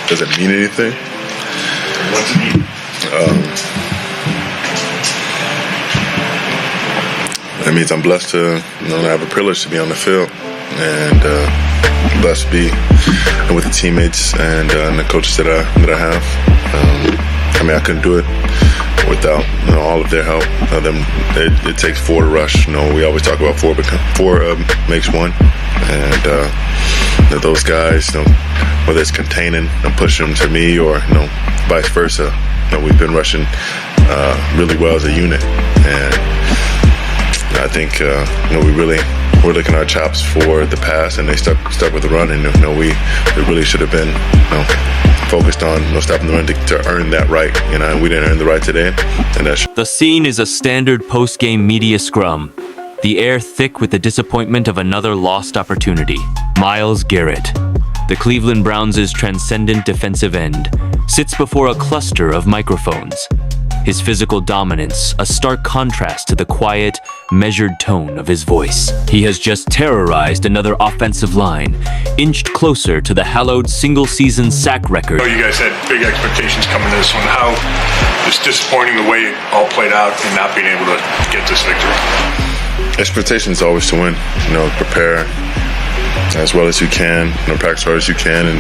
doesn't mean anything. What's it mean? It means I'm blessed to, have a privilege to be on the field, and blessed to be with the teammates and the coaches that I have. I couldn't do it without all of their help. It takes four to rush. We always talk about four makes one, and those guys, whether it's containing and pushing them to me or vice versa, we've been rushing really well as a unit, and I think we're licking our chops for the pass, and they stuck with the run, and we really should have been focused on stopping the run to earn that right, and we didn't earn the right today. And the scene is a standard post-game media scrum, the air thick with the disappointment of another lost opportunity. Myles Garrett, the Cleveland Browns' transcendent defensive end, sits before a cluster of microphones. His physical dominance, a stark contrast to the quiet, measured tone of his voice. He has just terrorized another offensive line, inched closer to the hallowed single-season sack record. You guys had big expectations coming to this one. How it's disappointing the way it all played out and not being able to get this victory? Expectations always to win. Prepare as well as you can, practice hard as you can, and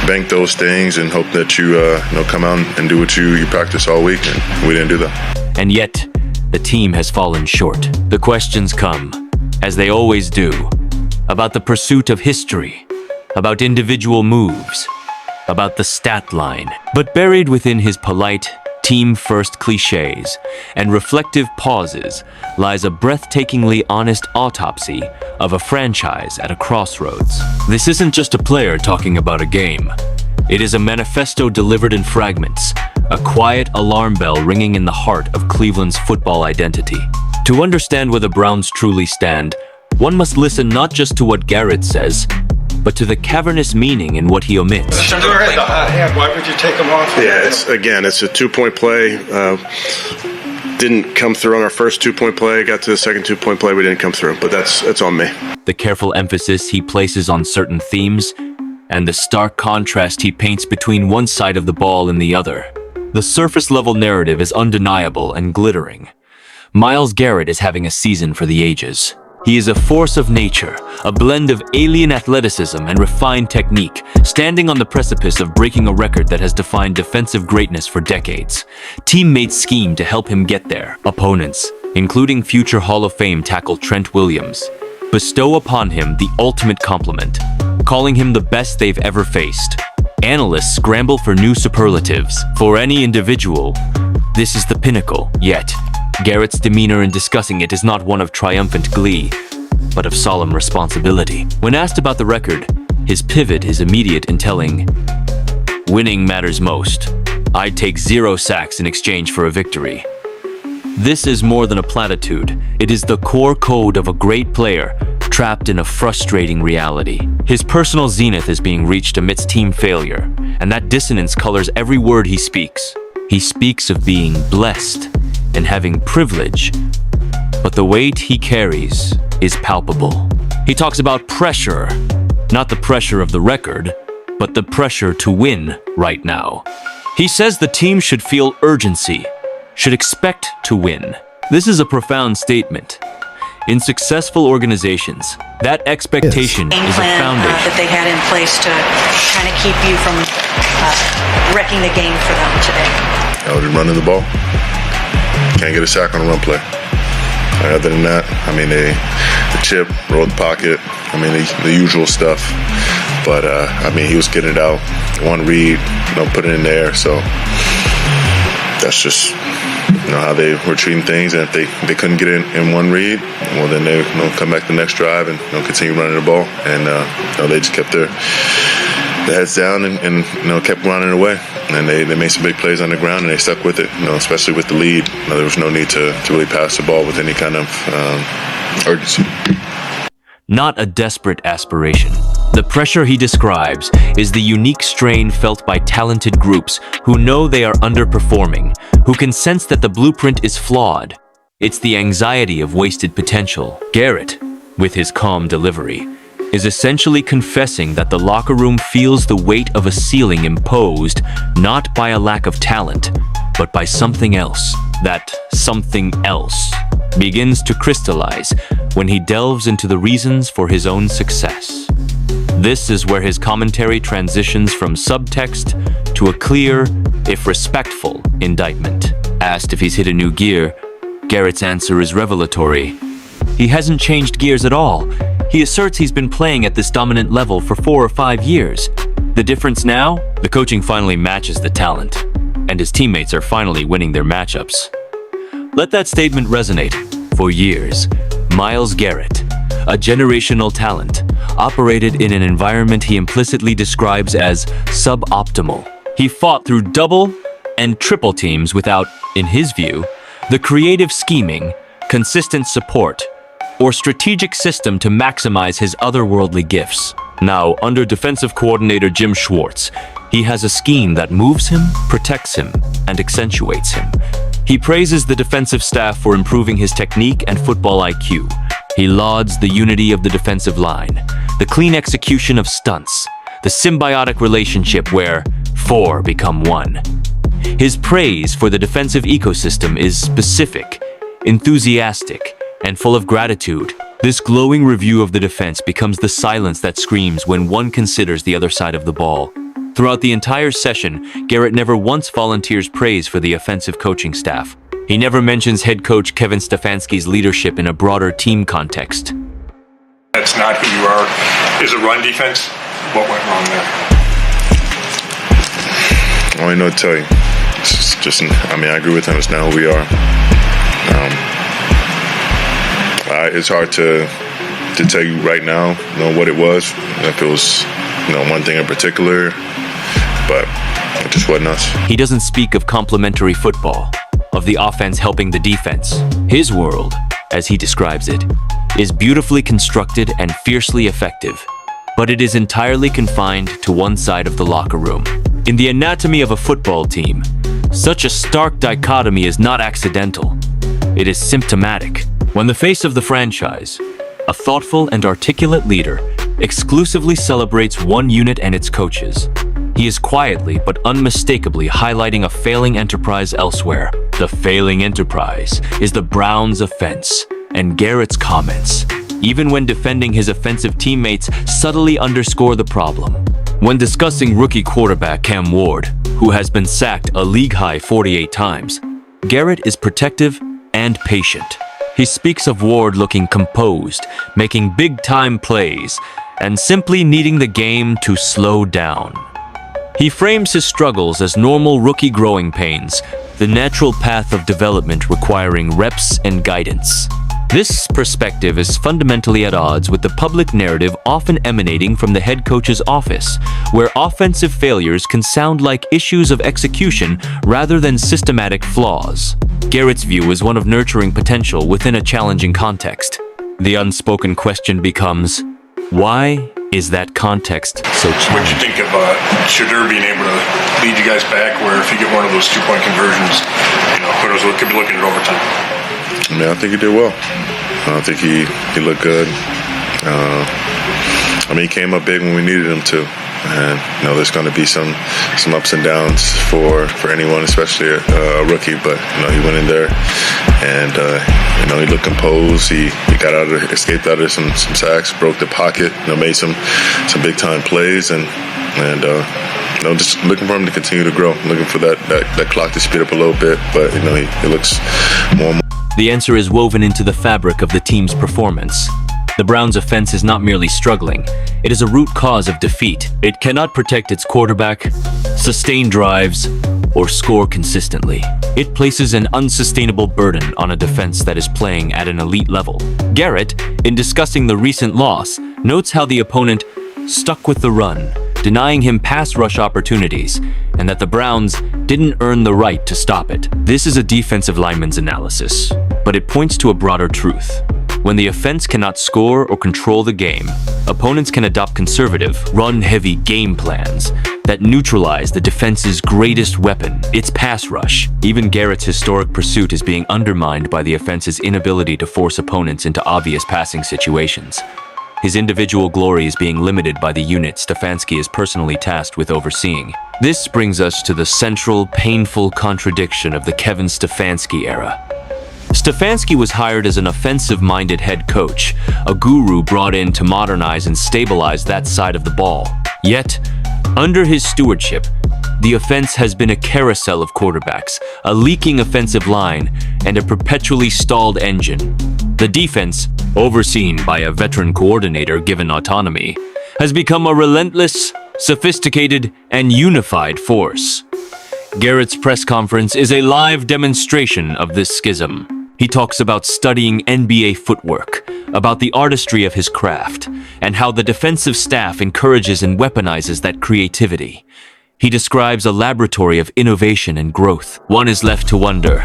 bank those things and hope that you come out and do what you practice all week, and we didn't do that. And yet, the team has fallen short. The questions come, as they always do, about the pursuit of history, about individual moves, about the stat line. But buried within his polite, team-first cliches and reflective pauses lies a breathtakingly honest autopsy of a franchise at a crossroads. This isn't just a player talking about a game. It is a manifesto delivered in fragments, a quiet alarm bell ringing in the heart of Cleveland's football identity. To understand where the Browns truly stand, one must listen not just to what Garrett says, but to the cavernous meaning in what he omits. Shadur had the hot hand. Why would you take him off? Yeah, it's a two-point play. Didn't come through on our first two-point play. Got to the second two-point play, we didn't come through. But that's on me. The careful emphasis he places on certain themes, and the stark contrast he paints between one side of the ball and the other. The surface-level narrative is undeniable and glittering. Myles Garrett is having a season for the ages. He is a force of nature, a blend of alien athleticism and refined technique, standing on the precipice of breaking a record that has defined defensive greatness for decades. Teammates scheme to help him get there. Opponents, including future Hall of Fame tackle Trent Williams, bestow upon him the ultimate compliment, calling him the best they've ever faced. Analysts scramble for new superlatives. For any individual, this is the pinnacle. Yet, Garrett's demeanor in discussing it is not one of triumphant glee, but of solemn responsibility. When asked about the record, his pivot is immediate in telling, "Winning matters most. I'd take 0 sacks in exchange for a victory." This is more than a platitude. It is the core code of a great player, trapped in a frustrating reality. His personal zenith is being reached amidst team failure, and that dissonance colors every word he speaks. He speaks of being blessed and having privilege, but the weight he carries is palpable. He talks about pressure, not the pressure of the record, but the pressure to win right now. He says the team should feel urgency, should expect to win. This is a profound statement. In successful organizations, that expectation is a foundation. That they had in place to kind of keep you from wrecking the game for them today. I was running the ball. Can't get a sack on a run play. Other than that, the chip, roll the pocket, the usual stuff. But, he was getting it out. One read, put it in there. So that's just, how they were treating things. And if they couldn't get it in one read, well, then they come back the next drive and continue running the ball. And they just kept their heads down and kept running away. And they made some big plays on the ground, and they stuck with it, especially with the lead. There was no need to really pass the ball with any kind of urgency. Not a desperate aspiration. The pressure he describes is the unique strain felt by talented groups who know they are underperforming, who can sense that the blueprint is flawed. It's the anxiety of wasted potential. Garrett, with his calm delivery, is essentially confessing that the locker room feels the weight of a ceiling imposed not by a lack of talent, but by something else. That something else begins to crystallize when he delves into the reasons for his own success. This is where his commentary transitions from subtext to a clear, if respectful, indictment. Asked if he's hit a new gear, Garrett's answer is revelatory. He hasn't changed gears at all. He asserts he's been playing at this dominant level for 4 or 5 years. The difference now? The coaching finally matches the talent, and his teammates are finally winning their matchups. Let that statement resonate. For years, Myles Garrett, a generational talent, operated in an environment he implicitly describes as suboptimal. He fought through double and triple teams without, in his view, the creative scheming, consistent support, or strategic system to maximize his otherworldly gifts. Now, under defensive coordinator Jim Schwartz, he has a scheme that moves him, protects him, and accentuates him. He praises the defensive staff for improving his technique and football IQ. He lauds the unity of the defensive line, the clean execution of stunts, the symbiotic relationship where 4 become 1. His praise for the defensive ecosystem is specific, enthusiastic, and full of gratitude. This glowing review of the defense becomes the silence that screams when one considers the other side of the ball. Throughout the entire session, Garrett never once volunteers praise for the offensive coaching staff. He never mentions head coach Kevin Stefansky's leadership in a broader team context. That's not who you are. Is a run defense? What went wrong there? All I know to tell you, it's just, I agree with him. It's not who we are. It's hard to tell you right now, what it was. If it was, one thing in particular, but it just wasn't us. He doesn't speak of complementary football, of the offense helping the defense. His world, as he describes it, is beautifully constructed and fiercely effective, but it is entirely confined to one side of the locker room. In the anatomy of a football team, such a stark dichotomy is not accidental. It is symptomatic. When the face of the franchise, a thoughtful and articulate leader, exclusively celebrates one unit and its coaches, he is quietly but unmistakably highlighting a failing enterprise elsewhere. The failing enterprise is the Browns' offense, and Garrett's comments, even when defending his offensive teammates, subtly underscore the problem. When discussing rookie quarterback Cam Ward, who has been sacked a league-high 48 times, Garrett is protective and patient. He speaks of Ward looking composed, making big-time plays, and simply needing the game to slow down. He frames his struggles as normal rookie growing pains, the natural path of development requiring reps and guidance. This perspective is fundamentally at odds with the public narrative often emanating from the head coach's office, where offensive failures can sound like issues of execution rather than systematic flaws. Garrett's view is one of nurturing potential within a challenging context. The unspoken question becomes, why is that context so challenging? What do you think of Shadur being able to lead you guys back, where if you get one of those 2-point conversions, who knows, we could be looking at overtime? I think he did well. I think he looked good. He came up big when we needed him to. And there's going to be some ups and downs for anyone, especially a rookie. But he went in there and he looked composed. He escaped out of some sacks, broke the pocket, made some big time plays, and just looking for him to continue to grow. Looking for that clock to speed up a little bit. But he looks more and more. The answer is woven into the fabric of the team's performance. The Browns' offense is not merely struggling, it is a root cause of defeat. It cannot protect its quarterback, sustain drives, or score consistently. It places an unsustainable burden on a defense that is playing at an elite level. Garrett, in discussing the recent loss, notes how the opponent stuck with the run, denying him pass rush opportunities, and that the Browns didn't earn the right to stop it. This is a defensive lineman's analysis, but it points to a broader truth. When the offense cannot score or control the game, opponents can adopt conservative, run-heavy game plans that neutralize the defense's greatest weapon, its pass rush. Even Garrett's historic pursuit is being undermined by the offense's inability to force opponents into obvious passing situations. his individual glory is being limited by the unit Stefansky is personally tasked with overseeing. This brings us to the central, painful contradiction of the Kevin Stefansky era. Stefansky was hired as an offensive-minded head coach, a guru brought in to modernize and stabilize that side of the ball. Yet, under his stewardship, the offense has been a carousel of quarterbacks, a leaking offensive line, and a perpetually stalled engine. The defense, overseen by a veteran coordinator given autonomy, has become a relentless, sophisticated, and unified force. Garrett's press conference is a live demonstration of this schism. He talks about studying NBA footwork, about the artistry of his craft, and how the defensive staff encourages and weaponizes that creativity. He describes a laboratory of innovation and growth. One is left to wonder,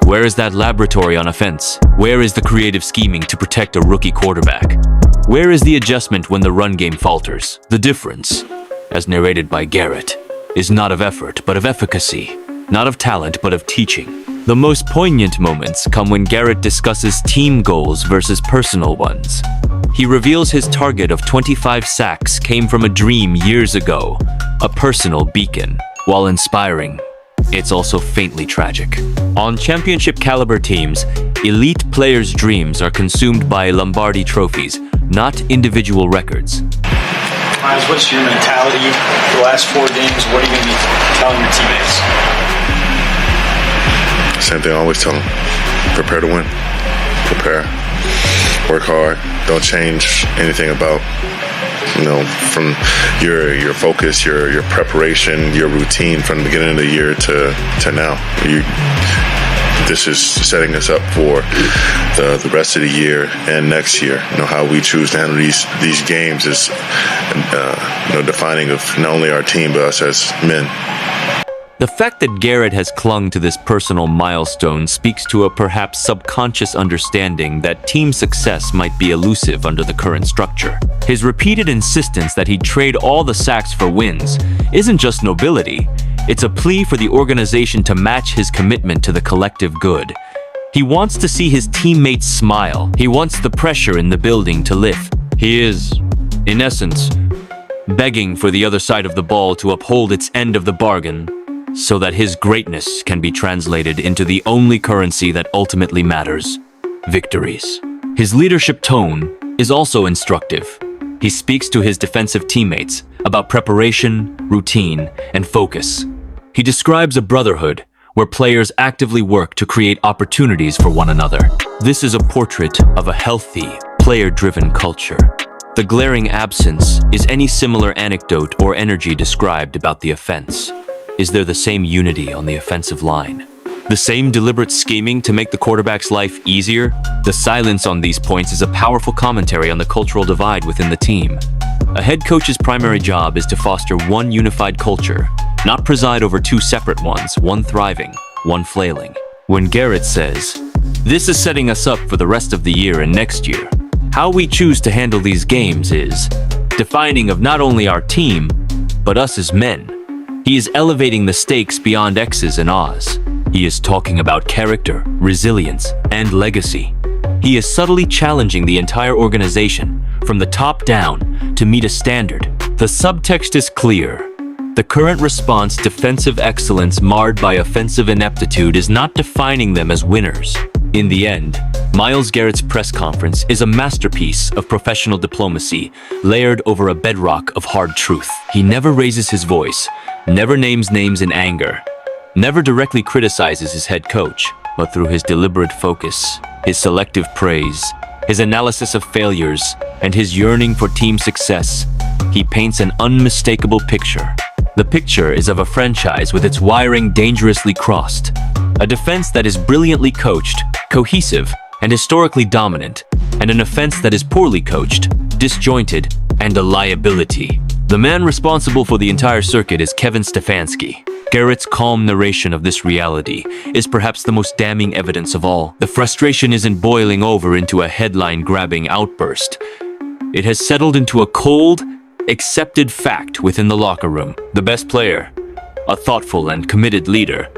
where is that laboratory on offense? Where is the creative scheming to protect a rookie quarterback? Where is the adjustment when the run game falters? The difference, as narrated by Garrett, is not of effort, but of efficacy. Not of talent, but of teaching. The most poignant moments come when Garrett discusses team goals versus personal ones. He reveals his target of 25 sacks came from a dream years ago, a personal beacon. While inspiring, it's also faintly tragic. On championship-caliber teams, elite players' dreams are consumed by Lombardi trophies, not individual records. Miles, what's your mentality for the last 4 games? What are you going to be telling your teammates? Same thing I always tell them. Prepare to win. Prepare. Work hard. Don't change anything about, from your focus, your preparation, your routine from the beginning of the year to now. This is setting us up for the rest of the year and next year. How we choose to handle these games is defining of not only our team but us as men. The fact that Garrett has clung to this personal milestone speaks to a perhaps subconscious understanding that team success might be elusive under the current structure. His repeated insistence that he'd trade all the sacks for wins isn't just nobility, it's a plea for the organization to match his commitment to the collective good. He wants to see his teammates smile. He wants the pressure in the building to lift. He is, in essence, begging for the other side of the ball to uphold its end of the bargain, so that his greatness can be translated into the only currency that ultimately matters: victories. His leadership tone is also instructive. He speaks to his defensive teammates about preparation, routine, and focus. He describes a brotherhood where players actively work to create opportunities for one another. This is a portrait of a healthy, player-driven culture. The glaring absence is any similar anecdote or energy described about the offense. Is there the same unity on the offensive line? The same deliberate scheming to make the quarterback's life easier? The silence on these points is a powerful commentary on the cultural divide within the team. A head coach's primary job is to foster one unified culture, not preside over two separate ones, one thriving, one flailing. When Garrett says, "This is setting us up for the rest of the year and next year," how we choose to handle these games is defining of not only our team, but us as men. He is elevating the stakes beyond X's and O's. He is talking about character, resilience, and legacy. He is subtly challenging the entire organization, from the top down, to meet a standard. The subtext is clear. The current response, defensive excellence marred by offensive ineptitude, is not defining them as winners. In the end, Myles Garrett's press conference is a masterpiece of professional diplomacy, layered over a bedrock of hard truth. He never raises his voice, never names names in anger, never directly criticizes his head coach, but through his deliberate focus, his selective praise, his analysis of failures, and his yearning for team success, he paints an unmistakable picture. The picture is of a franchise with its wiring dangerously crossed, a defense that is brilliantly coached, cohesive, and historically dominant, and an offense that is poorly coached, disjointed, and a liability. The man responsible for the entire circuit is Kevin Stefansky. Garrett's calm narration of this reality is perhaps the most damning evidence of all. The frustration isn't boiling over into a headline-grabbing outburst. It has settled into a cold, accepted fact within the locker room. The best player, a thoughtful and committed leader,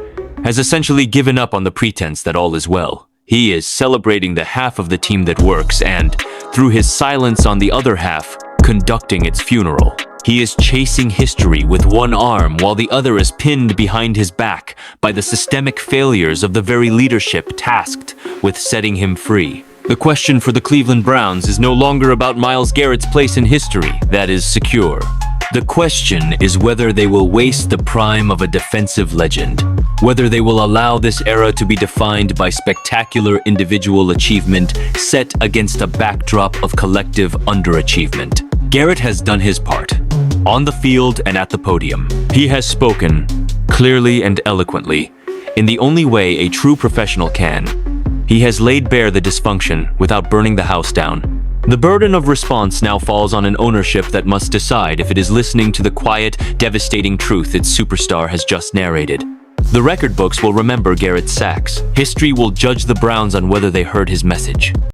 has essentially given up on the pretense that all is well. He is celebrating the half of the team that works and, through his silence on the other half, conducting its funeral. He is chasing history with one arm while the other is pinned behind his back by the systemic failures of the very leadership tasked with setting him free. The question for the Cleveland Browns is no longer about Myles Garrett's place in history that is secure. The question is whether they will waste the prime of a defensive legend, whether they will allow this era to be defined by spectacular individual achievement set against a backdrop of collective underachievement. Garrett has done his part, on the field and at the podium. He has spoken, clearly and eloquently, in the only way a true professional can. He has laid bare the dysfunction without burning the house down. The burden of response now falls on an ownership that must decide if it is listening to the quiet, devastating truth its superstar has just narrated. The record books will remember Garrett's sacks. History will judge the Browns on whether they heard his message.